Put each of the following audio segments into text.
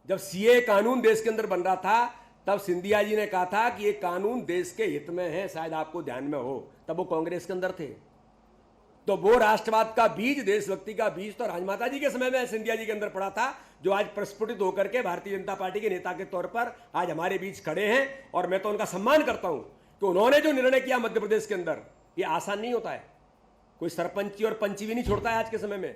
जब सीए कानून देश के अंदर बन रहा था तब सिंधिया जी ने कहा था कि ये कानून देश के हित में है, शायद आपको ध्यान में हो, तब वो कांग्रेस के अंदर थे। तो वो राष्ट्रवाद का बीज, देशभक्ति का बीज तो राजमाता जी के समय में सिंधिया जी के अंदर पड़ा था, जो आज प्रस्फुटित होकर के भारतीय जनता पार्टी के नेता के तौर पर आज हमारे बीच खड़े हैं। और मैं तो उनका सम्मान करता हूं कि उन्होंने जो निर्णय किया मध्य प्रदेश के अंदर, ये आसान नहीं होता है, कोई सरपंची और पंची भी नहीं छोड़ता है आज के समय में।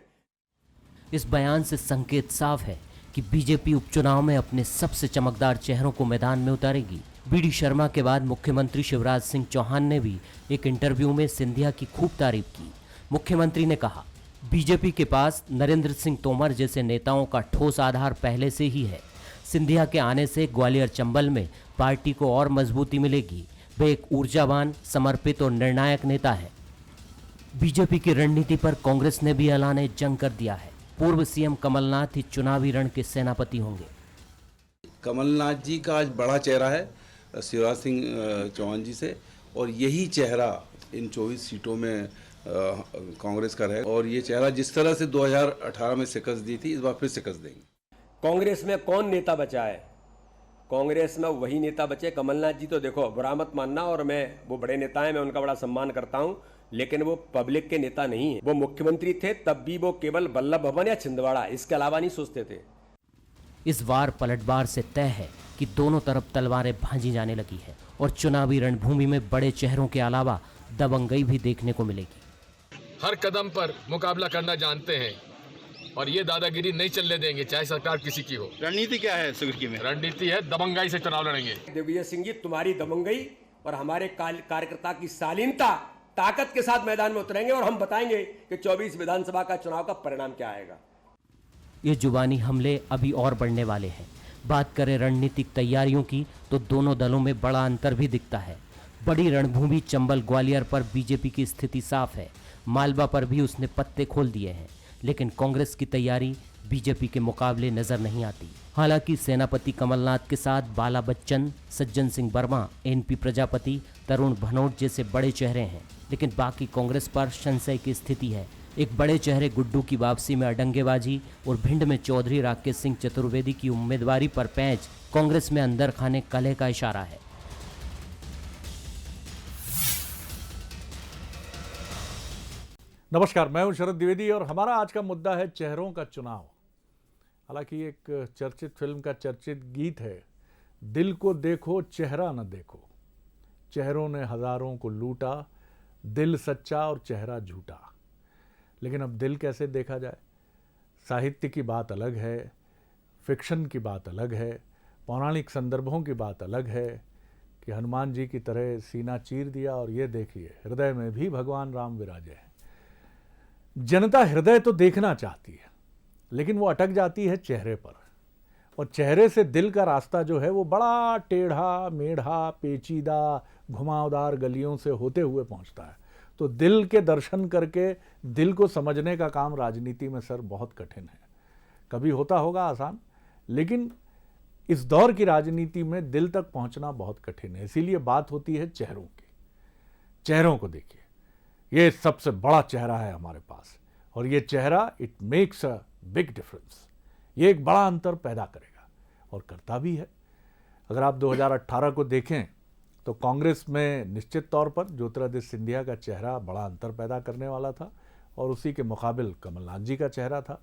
इस बयान से संकेत साफ है कि बीजेपी उपचुनाव में अपने सबसे चमकदार चेहरों को मैदान में उतारेगी। बीडी शर्मा के बाद मुख्यमंत्री शिवराज सिंह चौहान ने भी एक इंटरव्यू में सिंधिया की खूब तारीफ की। मुख्यमंत्री ने कहा, बीजेपी के पास नरेंद्र सिंह तोमर जैसे नेताओं का ठोस आधार पहले से ही है। सिंधिया के आने से ग्वालियर चंबल में पार्टी को और मजबूती मिलेगी। वे एक ऊर्जावान, समर्पित और निर्णायक नेता है। बीजेपी की रणनीति पर कांग्रेस ने भी ऐलान जंग कर दिया है। पूर्व सीएम कमलनाथ ही चुनावी रण के सेनापति होंगे। कमलनाथ जी का आज बड़ा चेहरा है शिवराज सिंह चौहान जी से, और यही चेहरा इन 24 सीटों में कांग्रेस का रहेगा। और ये चेहरा जिस तरह से 2018 में शिकस्त दी थी, इस बार फिर शिकस्त देंगे। कांग्रेस में कौन नेता बचा है? कांग्रेस में वही नेता बचे। कमलनाथ जी तो देखो, बुरा मत मानना, और मैं, वो बड़े नेता हैं, मैं उनका बड़ा सम्मान करता हूं, लेकिन वो पब्लिक के नेता नहीं है। वो मुख्यमंत्री थे तब भी वो केवल वल्लभ भवन या छिंदवाड़ा, इसके अलावा नहीं सोचते थे। इस बार पलटवार से तय है कि दोनों तरफ तलवारें भांजी जाने लगी है और चुनावी रणभूमि में बड़े चेहरों के अलावा दबंगई भी देखने को मिलेगी। हर कदम पर मुकाबला करना जानते हैं और ये दादागिरी नहीं चलने देंगे, चाहे सरकार किसी की हो। रणनीति क्या है सुर्खी में? रणनीति है दबंगाई से चुनाव लड़ेंगे। दिग्विजय सिंह जी, तुम्हारी दबंगई और हमारे कार्यकर्ता की शालीनता, ताकत के साथ मैदान में उतरेंगे और हम बताएंगे कि 24 विधानसभा का चुनाव का परिणाम क्या आएगा। ये जुबानी हमले अभी और बढ़ने वाले हैं। बात करें रणनीतिक तैयारियों की तो दोनों दलों में बड़ा अंतर भी दिखता है। बड़ी रणभूमि चंबल ग्वालियर पर बीजेपी की स्थिति साफ है। मालवा पर भी उसने पत्ते खोल दिए हैं, लेकिन कांग्रेस की तैयारी बीजेपी के मुकाबले नजर नहीं आती। हालांकि सेनापति कमलनाथ के साथ बाला बच्चन, सज्जन सिंह वर्मा, एनपी प्रजापति, तरुण भनोट जैसे बड़े चेहरे हैं, लेकिन बाकी कांग्रेस पर संशय की स्थिति है। एक बड़े चेहरे गुड्डू की वापसी में अडंगेबाजी और भिंड में चौधरी राकेश सिंह चतुर्वेदी की उम्मीदवारी पर पैंच कांग्रेस में अंदर खाने कलह का इशारा है। नमस्कार, मैं हूं शरद द्विवेदी और हमारा आज का मुद्दा है चेहरों का चुनाव। हालांकि एक चर्चित फिल्म का चर्चित गीत है, दिल को देखो चेहरा न देखो, चेहरों ने हजारों को लूटा, दिल सच्चा और चेहरा झूठा। लेकिन अब दिल कैसे देखा जाए? साहित्य की बात अलग है, फिक्शन की बात अलग है, पौराणिक संदर्भों की बात अलग है कि हनुमान जी की तरह सीना चीर दिया और ये देखिए हृदय में भी भगवान राम विराजे हैं। जनता हृदय तो देखना चाहती है, लेकिन वो अटक जाती है चेहरे पर, और चेहरे से दिल का रास्ता जो है वो बड़ा टेढ़ा मेढ़ा, पेचीदा, घुमावदार गलियों से होते हुए पहुंचता है। तो दिल के दर्शन करके दिल को समझने का काम राजनीति में सर बहुत कठिन है। कभी होता होगा आसान, लेकिन इस दौर की राजनीति में दिल तक पहुंचना बहुत कठिन है। इसीलिए बात होती है चेहरों की। चेहरों को देखिए, ये सबसे बड़ा चेहरा है हमारे पास, और ये चेहरा it makes a big difference. ये एक बड़ा अंतर पैदा करेगा और करता भी है। अगर आप 2018 को देखें तो कांग्रेस में निश्चित तौर पर ज्योतिरादित्य सिंधिया का चेहरा बड़ा अंतर पैदा करने वाला था, और उसी के मुकाबिल कमलनाथ जी का चेहरा था।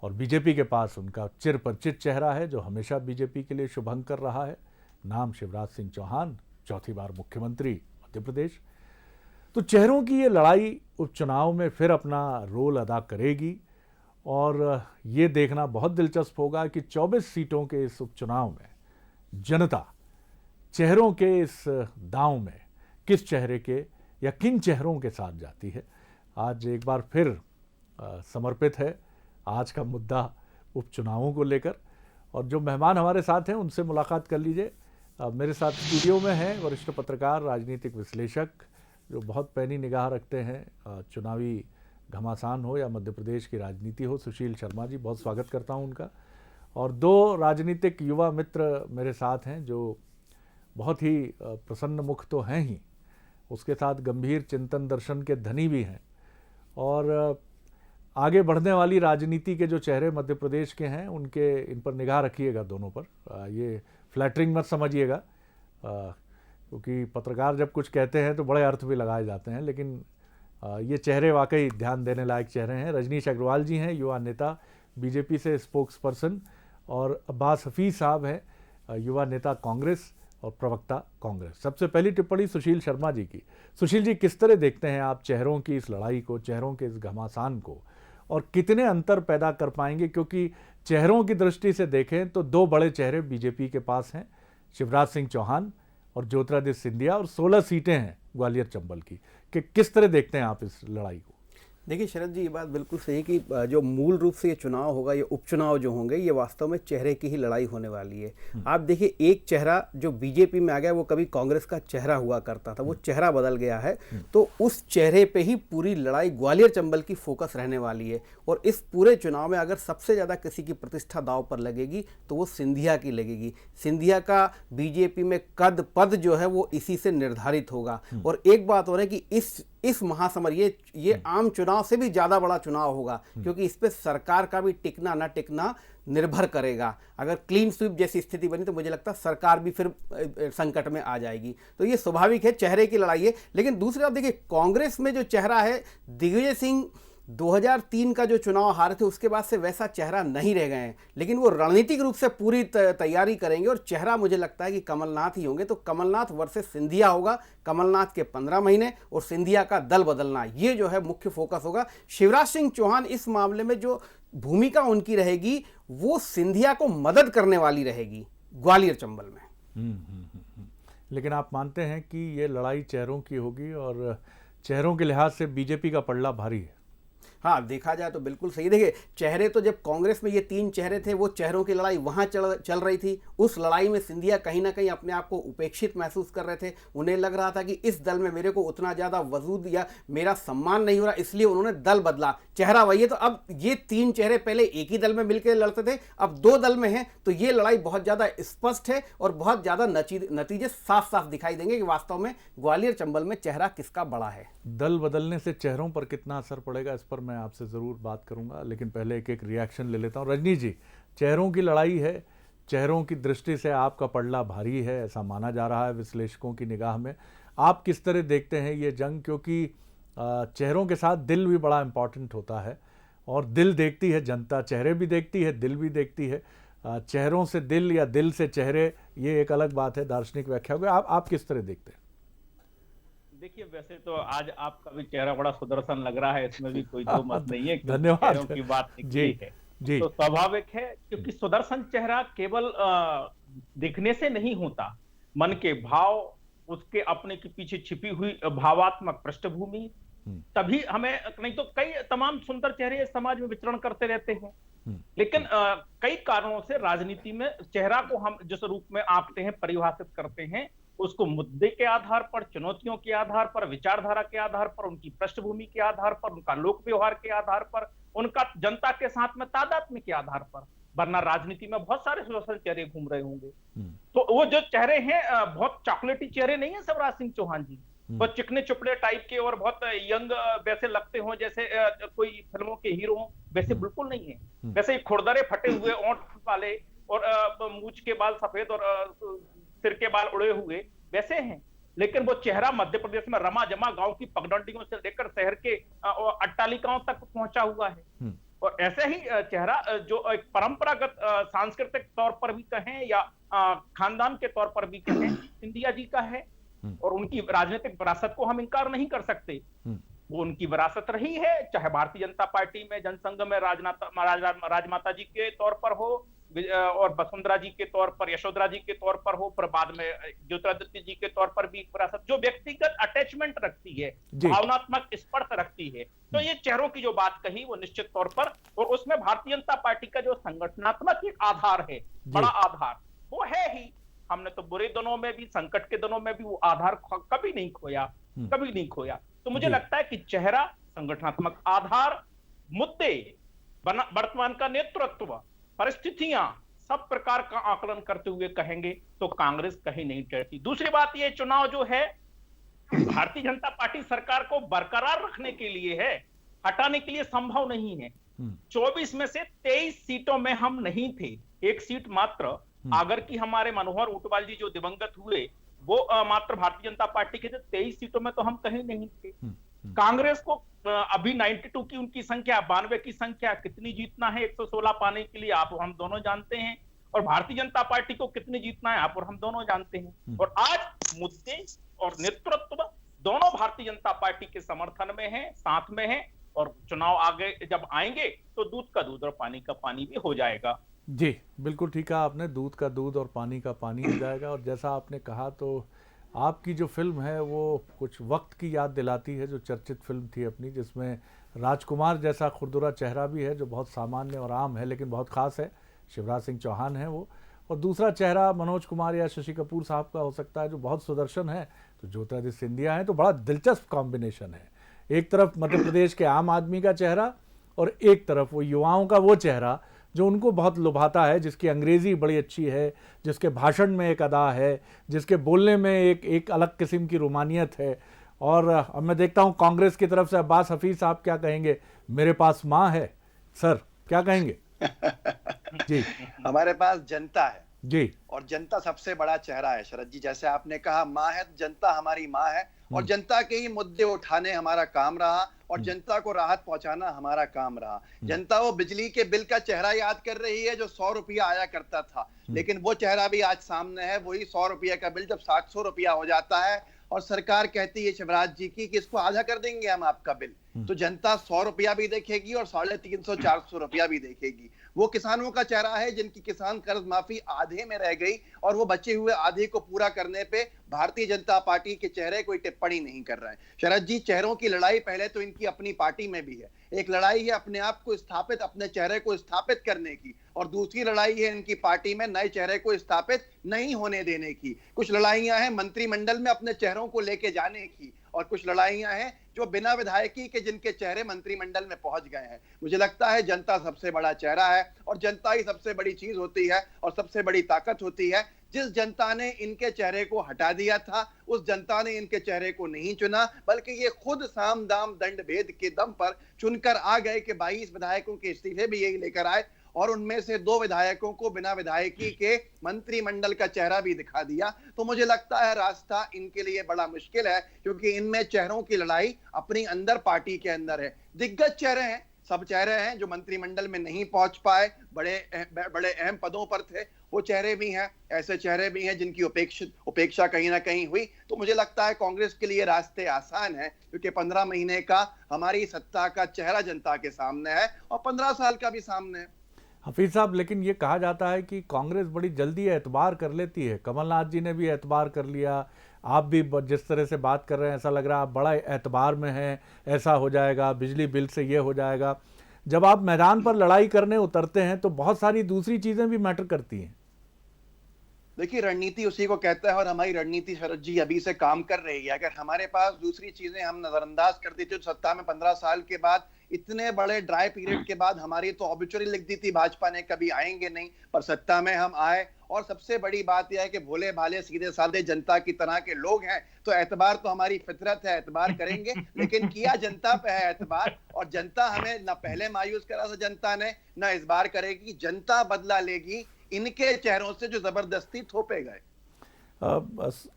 और बीजेपी के पास उनका चिरपरिचित चेहरा है जो हमेशा बीजेपी के लिए शुभंकर रहा है, नाम शिवराज सिंह चौहान, चौथी बार मुख्यमंत्री मध्य प्रदेश। तो चेहरों की ये लड़ाई उपचुनाव में फिर अपना रोल अदा करेगी, और ये देखना बहुत दिलचस्प होगा कि 24 सीटों के इस उपचुनाव में जनता चेहरों के इस दांव में किस चेहरे के या किन चेहरों के साथ जाती है। आज एक बार फिर समर्पित है आज का मुद्दा उपचुनावों को लेकर, और जो मेहमान हमारे साथ हैं उनसे मुलाकात कर लीजिए। मेरे साथ स्टूडियो में हैं वरिष्ठ पत्रकार, राजनीतिक विश्लेषक जो बहुत पैनी निगाह रखते हैं, चुनावी घमासान हो या मध्य प्रदेश की राजनीति हो, सुशील शर्मा जी, बहुत स्वागत करता हूं उनका। और दो राजनीतिक युवा मित्र मेरे साथ हैं जो बहुत ही प्रसन्न मुख तो हैं ही, उसके साथ गंभीर चिंतन दर्शन के धनी भी हैं। और आगे बढ़ने वाली राजनीति के जो चेहरे मध्य प्रदेश के हैं उनके इन पर निगाह रखिएगा दोनों पर। ये फ्लैटरिंग मत समझिएगा, क्योंकि पत्रकार जब कुछ कहते हैं तो बड़े अर्थ भी लगाए जाते हैं, लेकिन ये चेहरे वाकई ध्यान देने लायक चेहरे हैं। रजनीश अग्रवाल जी हैं, युवा नेता बीजेपी से स्पोक्स पर्सन, और अब्बास हफीज साहब हैं, युवा नेता कांग्रेस और प्रवक्ता कांग्रेस। सबसे पहली टिप्पणी सुशील शर्मा जी की। सुशील जी, किस तरह देखते हैं आप चेहरों की इस लड़ाई को, चेहरों के इस घमासान को, और कितने अंतर पैदा कर पाएंगे? क्योंकि चेहरों की दृष्टि से देखें तो दो बड़े चेहरे बीजेपी के पास हैं, शिवराज सिंह चौहान और ज्योतिरादित्य सिंधिया, और 16 सीटें हैं ग्वालियर चंबल की। कि किस तरह देखते हैं आप इस लड़ाई को? देखिए शरद जी, ये बात बिल्कुल सही कि जो मूल रूप से ये चुनाव होगा, ये उपचुनाव जो होंगे, ये वास्तव में चेहरे की ही लड़ाई होने वाली है। आप देखिए, एक चेहरा जो बीजेपी में आ गया वो कभी कांग्रेस का चेहरा हुआ करता था, वो चेहरा बदल गया है। तो उस चेहरे पे ही पूरी लड़ाई ग्वालियर चंबल की फोकस रहने वाली है। और इस पूरे चुनाव में अगर सबसे ज़्यादा किसी की प्रतिष्ठा दांव पर लगेगी तो वो सिंधिया की लगेगी। सिंधिया का बीजेपी में कद पद जो है वो इसी से निर्धारित होगा। और एक बात और है कि इस महासमर, ये आम चुनाव से भी ज़्यादा बड़ा चुनाव होगा, क्योंकि इस पे सरकार का भी टिकना ना टिकना निर्भर करेगा। अगर क्लीन स्वीप जैसी स्थिति बनी तो मुझे लगता है सरकार भी फिर संकट में आ जाएगी। तो ये स्वाभाविक है, चेहरे की लड़ाई है। लेकिन दूसरी तरफ देखिए, कांग्रेस में जो चेहरा है, दिग्विजय सिंह 2003 का जो चुनाव हारे थे उसके बाद से वैसा चेहरा नहीं रह गए हैं, लेकिन वो रणनीतिक रूप से पूरी तैयारी करेंगे और चेहरा मुझे लगता है कि कमलनाथ ही होंगे। तो कमलनाथ वर्सेस सिंधिया होगा, कमलनाथ के 15 महीने और सिंधिया का दल बदलना, ये जो है मुख्य फोकस होगा। शिवराज सिंह चौहान इस मामले में जो भूमिका उनकी रहेगी वो सिंधिया को मदद करने वाली रहेगी ग्वालियर चंबल में। लेकिन आप मानते हैं कि ये लड़ाई चेहरों की होगी, और चेहरों के लिहाज से बीजेपी का पलड़ा भारी है? हाँ, देखा जाए तो बिल्कुल सही। देखिए, चेहरे तो जब कांग्रेस में ये 3 चेहरे थे, वो चेहरों की लड़ाई वहाँ चल रही थी। उस लड़ाई में सिंधिया कहीं ना कहीं अपने आप को उपेक्षित महसूस कर रहे थे। उन्हें लग रहा था कि इस दल में मेरे को उतना ज़्यादा वजूद या मेरा सम्मान नहीं हो रहा, इसलिए उन्होंने दल बदला। चेहरा वही है। तो अब ये 3 चेहरे पहले एक ही दल में मिलकर लड़ते थे, अब 2 दल में हैं। तो ये लड़ाई बहुत ज़्यादा स्पष्ट है और बहुत ज़्यादा नतीजे साफ साफ दिखाई देंगे कि वास्तव में ग्वालियर चंबल में चेहरा किसका बड़ा है। दल बदलने से चेहरों पर कितना असर पड़ेगा, इस पर मैं आपसे ज़रूर बात करूंगा, लेकिन पहले एक रिएक्शन ले लेता हूं। रजनीश जी, चेहरों की लड़ाई है, चेहरों की दृष्टि से आपका पलड़ा भारी है, ऐसा माना जा रहा है विश्लेषकों की निगाह में। आप किस तरह देखते हैं ये जंग? क्योंकि चेहरों के साथ दिल भी बड़ा इंपॉर्टेंट होता है, और दिल देखती है जनता, चेहरे भी देखती है, दिल भी देखती है। चेहरों से दिल या दिल से चेहरे, ये एक अलग बात है, दार्शनिक व्याख्या होगी। आप किस तरह देखते हैं? देखिए, वैसे तो आज आपका भी चेहरा बड़ा सुदर्शन लग रहा है, इसमें भी कोई दो मत नहीं है। धन्यवाद चेहरों की बात जी है जी। तो स्वाभाविक है, क्योंकि सुदर्शन चेहरा केवल दिखने से नहीं होता, मन के भाव, उसके अपने के पीछे छिपी हुई भावात्मक पृष्ठभूमि, तभी हमें, नहीं तो कई तमाम सुंदर चेहरे समाज में विचरण करते रहते हैं। लेकिन कई कारणों से राजनीति में चेहरा को हम जिस रूप में आंकते हैं, परिभाषित करते हैं, उसको मुद्दे के आधार पर, चुनौतियों के आधार पर, विचारधारा के आधार पर, उनकी पृष्ठभूमि के आधार पर, उनका लोक व्यवहार के आधार पर, उनका जनता के साथ में तादात्म्य के आधार पर। वरना राजनीति में बहुत सारे सुदर्शन चेहरे घूम रहे होंगे। तो वो जो चेहरे हैं, बहुत चॉकलेटी चेहरे नहीं है शिवराज सिंह चौहान जी, बहुत चिकने चुपड़े टाइप के और बहुत यंग वैसे लगते हो जैसे कोई फिल्मों के हीरो हो, वैसे बिल्कुल नहीं है। वैसे ही खुरदरे फटे हुए ओंठ वाले और मूछ के बाल सफेद और सिर के बाल उड़े हुए वैसे हैं। लेकिन वो चेहरा मध्य प्रदेश में रमा जमा गांव की पगडंडियों से लेकर शहर के अट्टालिकाओं तक पहुंचा हुआ है। और ऐसे ही चेहरा जो एक परंपरागत सांस्कृतिक तौर पर भी कहें या खानदान के तौर पर भी कहें, सिंधिया जी का है। और उनकी राजनीतिक विरासत को हम इनकार नहीं कर सकते, वो उनकी विरासत रही है, चाहे भारतीय जनता पार्टी में, जनसंघ में राजमाता जी के तौर पर हो, और वसुंधरा जी के तौर पर, यशोधरा जी के तौर पर हो, पर बाद में ज्योतिरादित्य जी के तौर पर भी विरासत जो व्यक्तिगत अटैचमेंट रखती है, भावनात्मक स्पर्श रखती है। तो ये चेहरों की जो बात कही वो निश्चित तौर पर, और उसमें भारतीय जनता पार्टी का जो संगठनात्मक एक आधार है, बड़ा आधार, वो है ही। हमने तो बुरे दिनों में भी, संकट के दिनों में भी वो आधार कभी नहीं खोया, कभी नहीं खोया। तो मुझे लगता है कि चेहरा, संगठनात्मक आधार, मुद्दे, वर्तमान का नेतृत्व, परिस्थितियां, सब प्रकार का आकलन करते हुए कहेंगे तो कांग्रेस कहीं नहीं टरती। दूसरी बात, ये चुनाव जो है भारतीय जनता पार्टी सरकार को बरकरार रखने के लिए है। हटाने के लिए संभव नहीं है। 24 में से 23 सीटों में हम नहीं थे, एक सीट मात्र आगर की हमारे मनोहर ऊंटवाल जी जो दिवंगत हुए वो मात्र भारतीय जनता पार्टी के थे। 23 सीटों में तो हम कहीं नहीं थे। कांग्रेस को अभी 92 की उनकी संख्या, 92 की संख्या, कितनी जीतना है 116 पाने के लिए आप हम दोनों जानते हैं, और भारतीय जनता पार्टी को कितनी जीतना है आप और हम दोनों जानते हैं। और आज मुद्दे और नेतृत्व दोनों भारतीय जनता पार्टी के समर्थन में है, साथ में है, और चुनाव आगे जब आएंगे तो दूध का दूध और पानी का पानी भी हो जाएगा। जी बिल्कुल ठीक कहा आपने, दूध का दूध और पानी का पानी हो जाएगा। और जैसा आपने कहा तो आपकी जो फिल्म है वो कुछ वक्त की याद दिलाती है, जो चर्चित फिल्म थी अपनी, जिसमें राजकुमार जैसा खुरदुरा चेहरा भी है जो बहुत सामान्य और आम है लेकिन बहुत ख़ास है, शिवराज सिंह चौहान है वो, और दूसरा चेहरा मनोज कुमार या शशि कपूर साहब का हो सकता है जो बहुत सुदर्शन है, तो ज्योतिरादित्य सिंधिया है। तो बड़ा दिलचस्प कॉम्बिनेशन है, एक तरफ मध्य प्रदेश के आम आदमी का चेहरा और एक तरफ वो युवाओं का वो चेहरा जो उनको बहुत लुभाता है, जिसकी अंग्रेज़ी बड़ी अच्छी है, जिसके भाषण में एक अदा है, जिसके बोलने में एक अलग किस्म की रोमानियत है। और अब मैं देखता हूँ कांग्रेस की तरफ से अब्बास हफीज़ साहब क्या कहेंगे, मेरे पास माँ है, सर क्या कहेंगे? जी हमारे पास जनता है जी, और जनता सबसे बड़ा चेहरा है। शरद जी, जैसे आपने कहा माँ है, जनता हमारी माँ है और जनता के ही मुद्दे उठाने हमारा काम रहा और जनता को राहत पहुंचाना हमारा काम रहा। जनता वो बिजली के बिल का चेहरा याद कर रही है जो 100 रुपया आया करता था, लेकिन वो चेहरा भी आज सामने है। वही 100 रुपया का बिल जब 700 रुपया हो जाता है और सरकार कहती है शिवराज जी की कि इसको आधा कर देंगे हम आपका बिल, तो जनता 100 रुपया भी देखेगी और 350-400 रुपया भी देखेगी। वो किसानों का चेहरा है जिनकी किसान कर्ज माफी आधे में रह गई और वो बचे हुए आधे को पूरा करने पे भारतीय जनता पार्टी के चेहरे कोई टिप्पणी नहीं कर रहा है। शरद जी, चेहरों की लड़ाई पहले तो इनकी अपनी पार्टी में भी है। एक लड़ाई है अपने आप को स्थापित, अपने चेहरे को स्थापित करने की, और दूसरी लड़ाई है इनकी पार्टी में नए चेहरे को स्थापित नहीं होने देने की। कुछ लड़ाइयां हैं मंत्रिमंडल में अपने चेहरों को लेके जाने की, और कुछ लड़ाइयां हैं जो बिना विधायकी के जिनके चेहरे मंत्रिमंडल में पहुंच गए हैं। मुझे लगता है जनता सबसे बड़ा चेहरा है और जनता ही सबसे बड़ी चीज होती है और सबसे बड़ी ताकत होती है। जिस जनता ने इनके चेहरे को हटा दिया था उस जनता ने इनके चेहरे को नहीं चुना, बल्कि ये खुद साम दाम दंड भेद के दम पर चुनकर आ गए कि 22 विधायकों के इस्तीफे भी यही लेकर आए और उनमें से 2 विधायकों को बिना विधायकी के मंत्रिमंडल का चेहरा भी दिखा दिया। तो मुझे लगता है रास्ता इनके लिए बड़ा मुश्किल है, क्योंकि इनमें चेहरों की लड़ाई अपनी अंदर पार्टी के अंदर है। दिग्गज चेहरे हैं, सब चेहरे हैं जो मंत्रिमंडल में नहीं पहुंच पाए, बड़े अहम पदों पर थे, वो चेहरे भी हैं। ऐसे चेहरे भी हैं जिनकी उपेक्षा कहीं ना कहीं हुई। तो मुझे लगता है कांग्रेस के लिए रास्ते आसान है, क्योंकि 15 महीने का हमारी सत्ता का चेहरा जनता के सामने है और 15 साल का भी सामने है। हफीज साहब, लेकिन ये कहा जाता है कि कांग्रेस बड़ी जल्दी एतबार कर लेती है। कमलनाथ जी ने भी एतबार कर लिया, आप भी जिस तरह से बात कर रहे हैं ऐसा लग रहा है आप बड़ा एतबार में हैं, ऐसा हो जाएगा, बिजली बिल से ये हो जाएगा। जब आप मैदान पर लड़ाई करने उतरते हैं तो बहुत सारी दूसरी चीज़ें भी मैटर करती हैं। देखिए, रणनीति उसी को कहता है और हमारी रणनीति शरद जी अभी से काम कर रही है। अगर हमारे पास दूसरी चीजें हम नजरअंदाज कर दी थी, सत्ता में 15 साल के बाद, इतने बड़े ड्राई पीरियड के बाद हमारी तो ऑब्ituary लिख दी थी भाजपा ने, कभी आएंगे नहीं, पर सत्ता में हम आए। और सबसे बड़ी बात यह है कि भोले भाले सीधे साधे जनता की तरह के लोग हैं, तो एतबार तो हमारी फितरत है, एतबार करेंगे। लेकिन किया जनता पे है एतबार, और जनता हमें न पहले मायूस करा था जनता ने, न इस बार करेगी। जनता बदला लेगी इनके चेहरों से जो जबरदस्ती थोपे गए।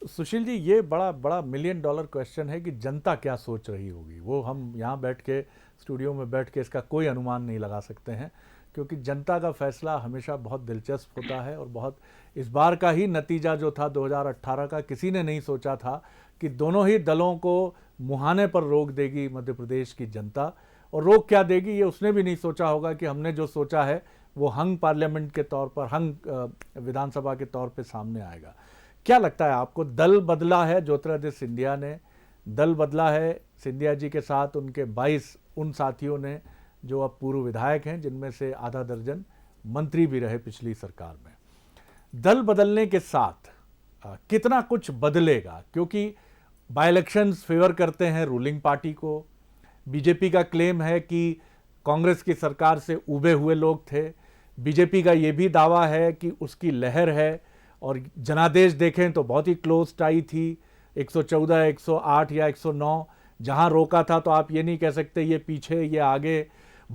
सुशील जी, ये बड़ा $1 मिलियन क्वेश्चन है कि जनता क्या सोच रही होगी। वो हम यहाँ बैठ के स्टूडियो में बैठ के इसका कोई अनुमान नहीं लगा सकते हैं, क्योंकि जनता का फैसला हमेशा बहुत दिलचस्प होता है। और बहुत इस बार का ही नतीजा जो था 2018 का, किसी ने नहीं सोचा था कि दोनों ही दलों को मुहाने पर रोक देगी मध्य प्रदेश की जनता। और रोक क्या देगी ये उसने भी नहीं सोचा होगा कि हमने जो सोचा है वो हंग पार्लियामेंट के तौर पर, हंग विधानसभा के तौर पे सामने आएगा। क्या लगता है आपको, दल बदला है ज्योतिरादित्य सिंधिया ने, दल बदला है सिंधिया जी के साथ उनके 22 उन साथियों ने जो अब पूर्व विधायक हैं, जिनमें से आधा दर्जन मंत्री भी रहे पिछली सरकार में। दल बदलने के साथ कितना कुछ बदलेगा, क्योंकि बाई इलेक्शंस फेवर करते हैं रूलिंग पार्टी को। बीजेपी का क्लेम है कि कांग्रेस की सरकार से उबे हुए लोग थे। बीजेपी का ये भी दावा है कि उसकी लहर है, और जनादेश देखें तो बहुत ही क्लोज टाई थी, 114, 108 या 109। जहां रोका था तो आप ये नहीं कह सकते ये पीछे ये आगे।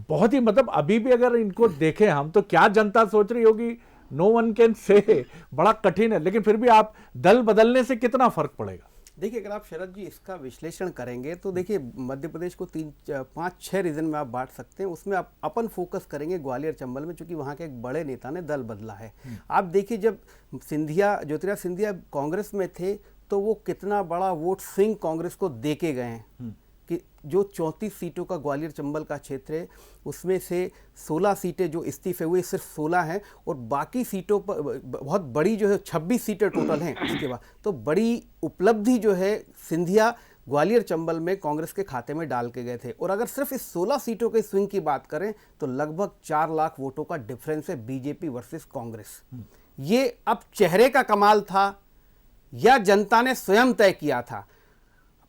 बहुत ही मतलब अभी भी अगर इनको देखें हम तो क्या जनता सोच रही होगी, नो वन कैन से, बड़ा कठिन है। लेकिन फिर भी आप दल बदलने से कितना फर्क पड़ेगा? देखिए, अगर आप शरद जी इसका विश्लेषण करेंगे तो देखिए मध्य प्रदेश को 5-6 रीजन में आप बांट सकते हैं। उसमें आप अपन फोकस करेंगे ग्वालियर चंबल में, चूंकि वहाँ के एक बड़े नेता ने दल बदला है। आप देखिए, जब ज्योतिरादित्य सिंधिया कांग्रेस में थे तो वो कितना बड़ा वोट स्विंग कांग्रेस को दे के गए हैं कि जो 34 सीटों का ग्वालियर चंबल का क्षेत्र है उसमें से 16 सीटें जो इस्तीफे हुए सिर्फ 16 हैं, और बाकी सीटों पर बहुत बड़ी जो है 26 सीटें टोटल हैं। उसके बाद तो बड़ी उपलब्धि जो है सिंधिया ग्वालियर चंबल में कांग्रेस के खाते में डाल के गए थे। और अगर सिर्फ इस 16 सीटों के स्विंग की बात करें तो लगभग 4 लाख वोटों का डिफरेंस है बीजेपी वर्सेस कांग्रेस। ये अब चेहरे का कमाल था या जनता ने स्वयं तय किया था?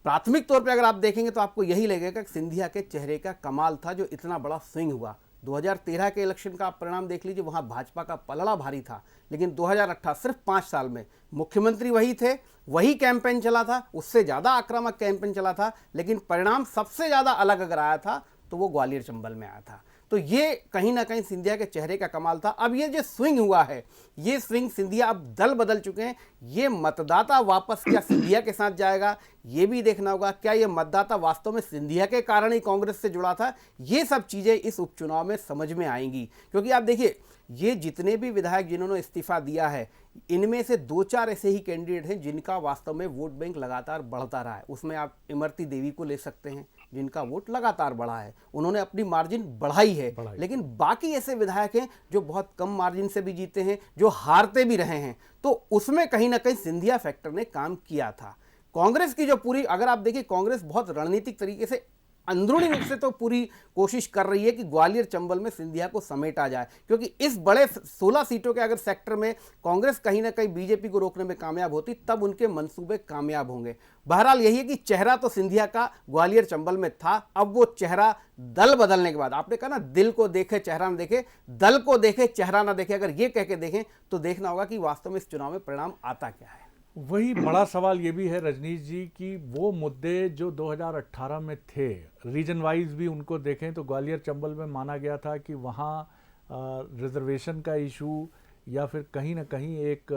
प्राथमिक तौर पे अगर आप देखेंगे तो आपको यही लगेगा कि सिंधिया के चेहरे का कमाल था जो इतना बड़ा स्विंग हुआ। 2013 के इलेक्शन का आप परिणाम देख लीजिए, वहां भाजपा का पलड़ा भारी था, लेकिन 2018 सिर्फ 5 साल में मुख्यमंत्री वही थे, वही कैंपेन चला था, उससे ज्यादा आक्रामक कैंपेन चला था, लेकिन परिणाम सबसे ज्यादा अलग अगर आया था तो वो ग्वालियर चंबल में आया था। तो ये कहीं ना कहीं सिंधिया के चेहरे का कमाल था। अब ये जो स्विंग हुआ है, ये स्विंग सिंधिया अब दल बदल चुके हैं, ये मतदाता वापस क्या सिंधिया के साथ जाएगा ये भी देखना होगा। क्या ये मतदाता वास्तव में सिंधिया के कारण ही कांग्रेस से जुड़ा था? ये सब चीजें इस उपचुनाव में समझ में आएंगी, क्योंकि आप देखिए ये जितने भी विधायक जिन्होंने इस्तीफा दिया है, इनमें से 2-4 ऐसे ही कैंडिडेट हैं जिनका वास्तव में वोट बैंक लगातार बढ़ता रहा है। उसमें आप इमरती देवी को ले सकते हैं जिनका वोट लगातार बढ़ा है, उन्होंने अपनी मार्जिन बढ़ाई है। लेकिन बाकी ऐसे विधायक हैं जो बहुत कम मार्जिन से भी जीते हैं, जो हारते भी रहे हैं, तो उसमें कहीं ना कहीं सिंधिया फैक्टर ने काम किया था। कांग्रेस की जो पूरी, अगर आप देखिए कांग्रेस बहुत रणनीतिक तरीके से अंदरूनी रूप से तो पूरी कोशिश कर रही है कि ग्वालियर चंबल में सिंधिया को समेटा जाए, क्योंकि इस बड़े 16 सीटों के अगर सेक्टर में कांग्रेस कहीं ना कहीं बीजेपी को रोकने में कामयाब होती तब उनके मंसूबे कामयाब होंगे। बहरहाल यही है कि चेहरा तो सिंधिया का ग्वालियर चंबल में था, अब वो चेहरा दल बदलने के बाद, आपने कहा ना दिल को देखे चेहरा ना देखे, दल को देखे चेहरा ना देखे, अगर ये कह के देखें तो देखना होगा कि वास्तव में इस चुनाव में परिणाम आता क्या है। वही बड़ा सवाल ये भी है रजनीश जी कि वो मुद्दे जो 2018 में थे, रीजन वाइज भी उनको देखें तो ग्वालियर चंबल में माना गया था कि वहाँ रिजर्वेशन का इशू या फिर कहीं ना कहीं एक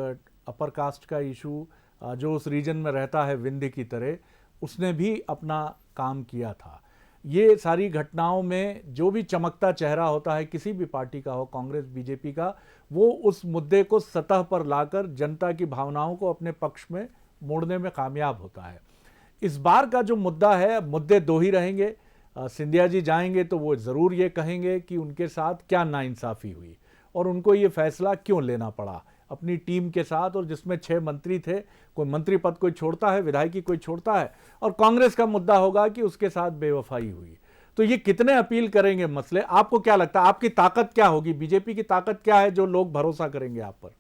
अपर कास्ट का इशू जो उस रीजन में रहता है विंध्य की तरह, उसने भी अपना काम किया था। ये सारी घटनाओं में जो भी चमकता चेहरा होता है किसी भी पार्टी का हो, कांग्रेस बीजेपी का, वो उस मुद्दे को सतह पर लाकर जनता की भावनाओं को अपने पक्ष में मोड़ने में कामयाब होता है। इस बार का जो मुद्दा है, मुद्दे 2 ही रहेंगे। सिंधिया जी जाएंगे तो वो ज़रूर ये कहेंगे कि उनके साथ क्या नाइंसाफ़ी हुई और उनको ये फैसला क्यों लेना पड़ा अपनी टीम के साथ, और जिसमें 6 मंत्री थे, कोई मंत्री पद कोई छोड़ता है, विधायकी कोई छोड़ता है, और कांग्रेस का मुद्दा होगा कि उसके साथ बेवफाई हुई। तो ये कितने अपील करेंगे मसले? आपको क्या लगता है, आपकी ताकत क्या होगी, बीजेपी की ताकत क्या है जो लोग भरोसा करेंगे आप पर?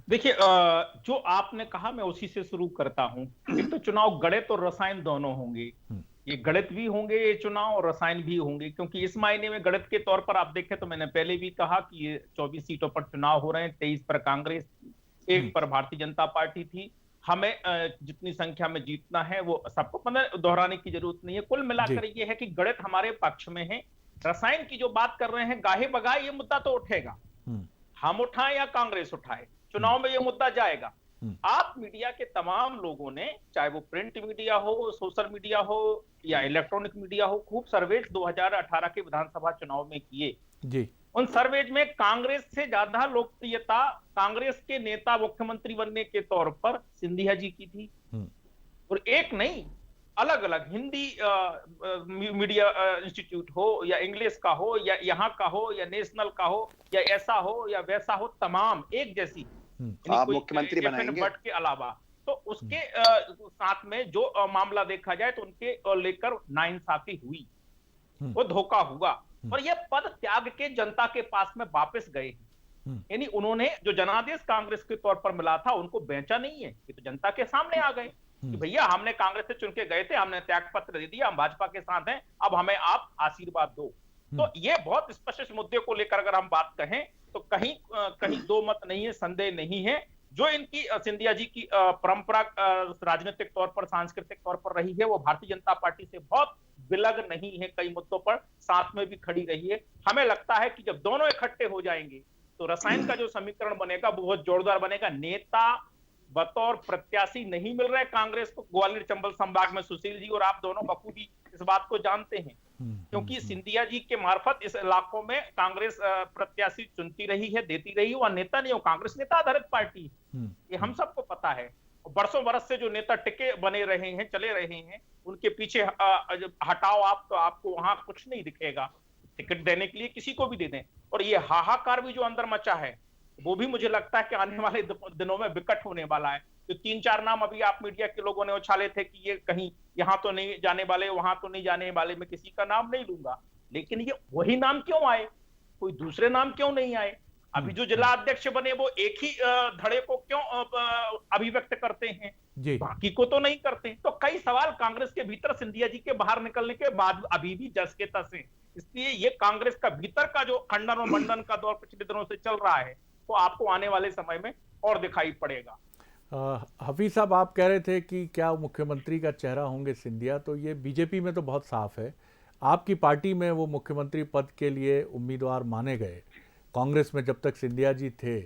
देखिए, जो आपने कहा मैं उसी से शुरू करता हूं। एक तो चुनाव गणित और रसायन दोनों होंगे, ये गणित भी होंगे ये चुनाव और रसायन भी होंगे, क्योंकि इस मायने में गणित के तौर पर आप देखें तो मैंने पहले भी कहा कि ये 24 सीटों पर चुनाव हो रहे हैं, 23 पर कांग्रेस, 1 पर भारतीय जनता पार्टी थी। हमें जितनी संख्या में जीतना है वो सबको दोहराने की जरूरत नहीं है। कुल मिलाकर ये है कि गणित हमारे पक्ष में है। रसायन की जो बात कर रहे हैं, गाहे बगाहे ये मुद्दा तो उठेगा, हम उठाएं या कांग्रेस उठाए, चुनाव में ये मुद्दा जाएगा। आप मीडिया के तमाम लोगों ने, चाहे वो प्रिंट मीडिया हो, सोशल मीडिया हो या इलेक्ट्रॉनिक मीडिया हो, खूब सर्वेज 2018 के विधानसभा चुनाव में किए जी। उन सर्वेज में कांग्रेस से ज्यादा लोकप्रियता कांग्रेस के नेता मुख्यमंत्री बनने के तौर पर सिंधिया जी की थी। और एक नहीं, अलग अलग हिंदी मीडिया इंस्टीट्यूट हो या इंग्लिश का हो या यहाँ का हो या नेशनल का हो या ऐसा हो या वैसा हो, तमाम एक जैसी आप मुख्यमंत्री बनाएंगे बट के अलावा। तो उसके साथ में जो मामला देखा जाए तो उनके लेकर नाइंसाफी हुई, वो धोखा हुआ, और ये पद त्याग के जनता के पास में वापस गए। यानी उन्होंने जो जनादेश कांग्रेस के तौर पर मिला था उनको बेचा नहीं है, ये तो जनता के सामने आ गए कि भैया हमने कांग्रेस से चुन के गए थे, हमने त्याग पत्र दे दिया, हम भाजपा के साथ हैं, अब हमें आप आशीर्वाद दो। तो ये बहुत स्पष्ट मुद्दे को लेकर अगर हम बात कहें तो कहीं दो मत नहीं है, संदेह नहीं है जो इनकी सिंधिया जी की परंपरा राजनीतिक तौर पर, सांस्कृतिक तौर पर रही है, वो भारतीय जनता पार्टी से बहुत विलग नहीं है, कई मुद्दों पर साथ में भी खड़ी रही है। हमें लगता है कि जब दोनों इकट्ठे हो जाएंगे तो रसायन का जो समीकरण बनेगा वो बहुत जोरदार बनेगा। नेता बतौर प्रत्याशी नहीं मिल रहे कांग्रेस को ग्वालियर चंबल संभाग में, सुशील जी और आप दोनों बखूबी इस बात को जानते हैं, क्योंकि सिंधिया जी के मार्फत इस इलाकों में कांग्रेस प्रत्याशी चुनती रही है, देती रही है। वह नेता नहीं हो, कांग्रेस नेता आधारित पार्टी है, ये हम सबको पता है। बरसों बरस से जो नेता टिके बने रहे हैं, चले रहे हैं, उनके पीछे हटाओ आप तो आपको वहां कुछ नहीं दिखेगा। टिकट देने के लिए किसी को भी दे दें। और ये हाहाकार भी जो अंदर मचा है वो भी मुझे लगता है कि आने वाले दिनों में विकट होने वाला है। तो 3-4 नाम अभी आप मीडिया के लोगों ने उछाले थे कि ये कहीं यहां तो नहीं जाने वाले, वहां तो नहीं जाने वाले, मैं किसी का नाम नहीं लूंगा, लेकिन ये वही नाम क्यों आए, कोई दूसरे नाम क्यों नहीं आए? अभी जो जिला अध्यक्ष बने वो एक ही धड़े को क्यों अभिव्यक्त करते हैं, बाकी को तो नहीं करते? तो कई सवाल कांग्रेस के भीतर सिंधिया जी के बाहर निकलने के बाद अभी भी जस के तस हैं। इसलिए ये कांग्रेस का भीतर का जो खंडन और मंडन का दौर पिछले दिनों से चल रहा है वो आपको आने वाले समय में और दिखाई पड़ेगा। हफीज साहब, आप कह रहे थे कि क्या मुख्यमंत्री का चेहरा होंगे सिंधिया, तो ये बीजेपी में तो बहुत साफ है। आपकी पार्टी में वो मुख्यमंत्री पद के लिए उम्मीदवार माने गए, कांग्रेस में जब तक सिंधिया जी थे,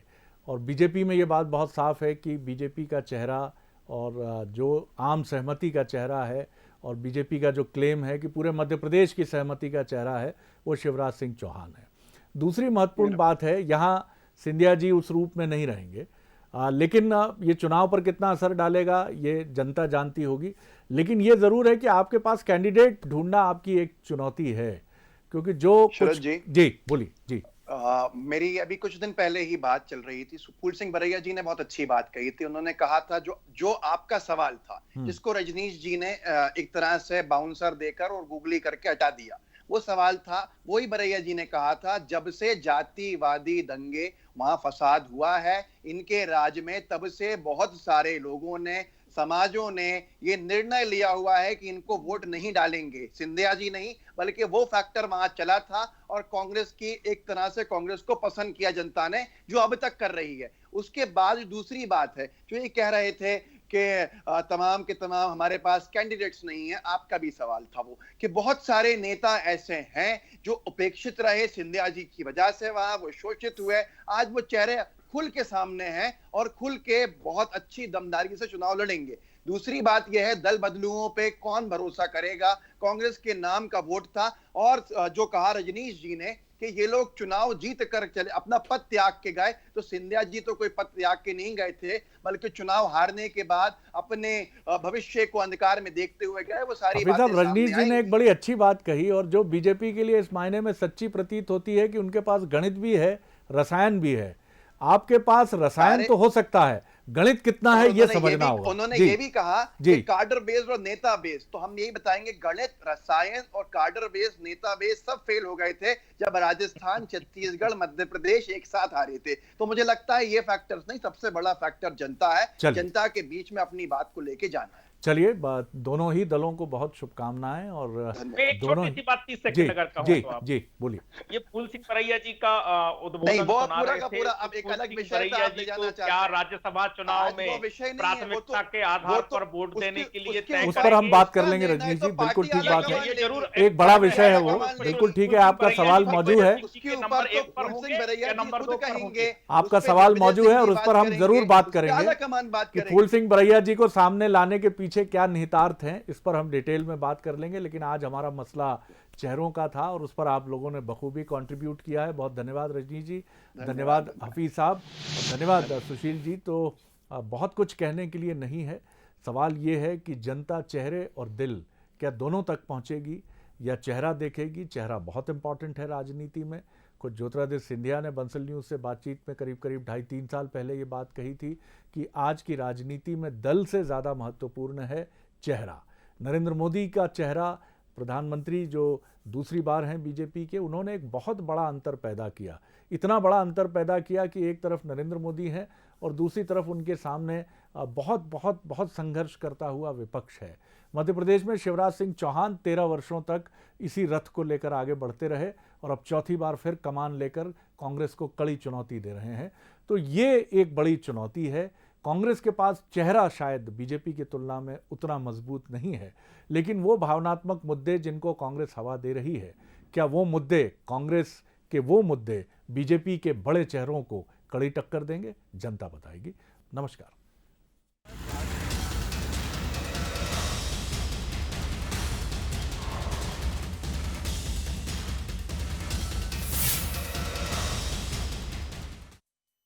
और बीजेपी में ये बात बहुत साफ है कि बीजेपी का चेहरा और जो आम सहमति का चेहरा है और बीजेपी का जो क्लेम है कि पूरे मध्य प्रदेश की सहमति का चेहरा है वो शिवराज सिंह चौहान है। दूसरी महत्वपूर्ण बात है, यहाँ सिंधिया जी उस रूप में नहीं रहेंगे, लेकिन ये चुनाव पर कितना असर डालेगा ये जनता जानती होगी। लेकिन ये ज़रूर है कि आपके पास कैंडिडेट ढूंढना आपकी एक चुनौती है, क्योंकि जो कुछ जी बोलिए जी। मेरी अभी कुछ दिन पहले ही बात चल रही थी, फूल सिंह बरैया जी ने बहुत अच्छी बात कही थी। उन्होंने कहा था जो आपका सवाल था, जिसको रजनीश जी ने एक तरह से बाउंसर देकर और गूगली करके हटा दिया, वो सवाल था, वही बरैया जी ने कहा था, जब से जातिवादी दंगे वहां फसाद हुआ है इनके राज में, तब से बहुत सारे लोगों ने, समाजों ने ये निर्णय लिया हुआ है कि इनको वोट नहीं डालेंगे। सिंधिया जी नहीं बल्कि वो फैक्टर वहां चला था और कांग्रेस की एक तरह से कांग्रेस को पसंद किया जनता ने, जो अब तक कर रही है। उसके बाद दूसरी बात है, जो ये कह रहे थे कि तमाम के तमाम हमारे पास कैंडिडेट्स नहीं है, आपका भी सवाल था वो कि बहुत सारे नेता ऐसे हैं जो उपेक्षित रहे सिंधिया जी की वजह से, वहां वो शोषित हुए, आज वो चेहरे खुल के सामने हैं और खुल के बहुत अच्छी दमदारी से चुनाव लड़ेंगे। दूसरी बात यह है, दल बदलुओं पे कौन भरोसा करेगा? कांग्रेस के नाम का वोट था और जो कहा रजनीश जी ने कि ये लोग चुनाव जीत कर चले, अपना पद त्याग के गए, तो सिंधिया जी तो कोई पद त्याग के नहीं गए थे, बल्कि चुनाव हारने के बाद अपने भविष्य को अंधकार में देखते हुए गए। वो सारी बातें रजनीश जी ने एक बड़ी अच्छी बात कही, और जो बीजेपी के लिए इस मायने में सच्ची प्रतीत होती है कि उनके पास गणित भी है, रसायन भी है। आपके पास रसायन तो हो सकता है, गणित कितना है ये समझना होगा। उन्होंने ये भी कहा कि कार्डर बेस्ड और नेता बेस्ड, तो हम यही बताएंगे, गणित, रसायन और कार्डर बेस्ड, नेता बेस्ड सब फेल हो गए थे जब राजस्थान, छत्तीसगढ़, मध्य प्रदेश एक साथ आ रहे थे। तो मुझे लगता है ये फैक्टर्स नहीं, सबसे बड़ा फैक्टर जनता है। जनता के बीच में अपनी बात को लेके जाना है। चलिए, दोनों ही दलों को बहुत शुभकामनाएं। और एक छोटी सी बात 30 सेकंड अगर कहूं तो आप। जी बोलिए। ये फूल सिंह बरैया जी का उद्बोधन सुना रहे थे। अब एक अलग विषय बरैया जी को क्या राज्यसभा चुनाव में प्राथमिकता के आधार पर वोट देने के लिए तय, उस पर हम बात कर लेंगे रजनीश जी, बिल्कुल ठीक बात है, एक बड़ा विषय है वो, बिल्कुल ठीक है। आपका सवाल मौजूद है, आपका सवाल मौजूद है और उस पर हम जरूर बात करेंगे कि फूल सिंह बरैया जी को सामने लाने के पीछे क्या निहितार्थ हैं, इस पर हम डिटेल में बात कर लेंगे। लेकिन आज हमारा मसला चेहरों का था और उस पर आप लोगों ने बखूबी कंट्रीब्यूट किया है। बहुत धन्यवाद रजनीश जी, धन्यवाद हफीज साहब, धन्यवाद सुशील जी। तो बहुत कुछ कहने के लिए नहीं है, सवाल ये है कि जनता चेहरे और दिल क्या दोनों तक पहुंचेगी या चेहरा देखेगी? चेहरा बहुत इंपॉर्टेंट है राजनीति में। कुछ ज्योतिरादित्य सिंधिया ने बंसल न्यूज़ से बातचीत में करीब 2.5-3 साल पहले ये बात कही थी कि आज की राजनीति में दल से ज़्यादा महत्वपूर्ण है चेहरा। नरेंद्र मोदी का चेहरा, प्रधानमंत्री जो दूसरी बार हैं बीजेपी के, उन्होंने एक बहुत बड़ा अंतर पैदा किया, इतना बड़ा अंतर पैदा किया कि एक तरफ नरेंद्र मोदी हैं और दूसरी तरफ उनके सामने बहुत बहुत बहुत संघर्ष करता हुआ विपक्ष है। मध्य प्रदेश में शिवराज सिंह चौहान 13 वर्षों तक इसी रथ को लेकर आगे बढ़ते रहे और अब चौथी बार फिर कमान लेकर कांग्रेस को कड़ी चुनौती दे रहे हैं। तो ये एक बड़ी चुनौती है। कांग्रेस के पास चेहरा शायद बीजेपी की तुलना में उतना मजबूत नहीं है, लेकिन वो भावनात्मक मुद्दे जिनको कांग्रेस हवा दे रही है, क्या वो मुद्दे कांग्रेस के वो मुद्दे बीजेपी के बड़े चेहरों को कड़ी टक्कर देंगे? जनता बताएगी। नमस्कार।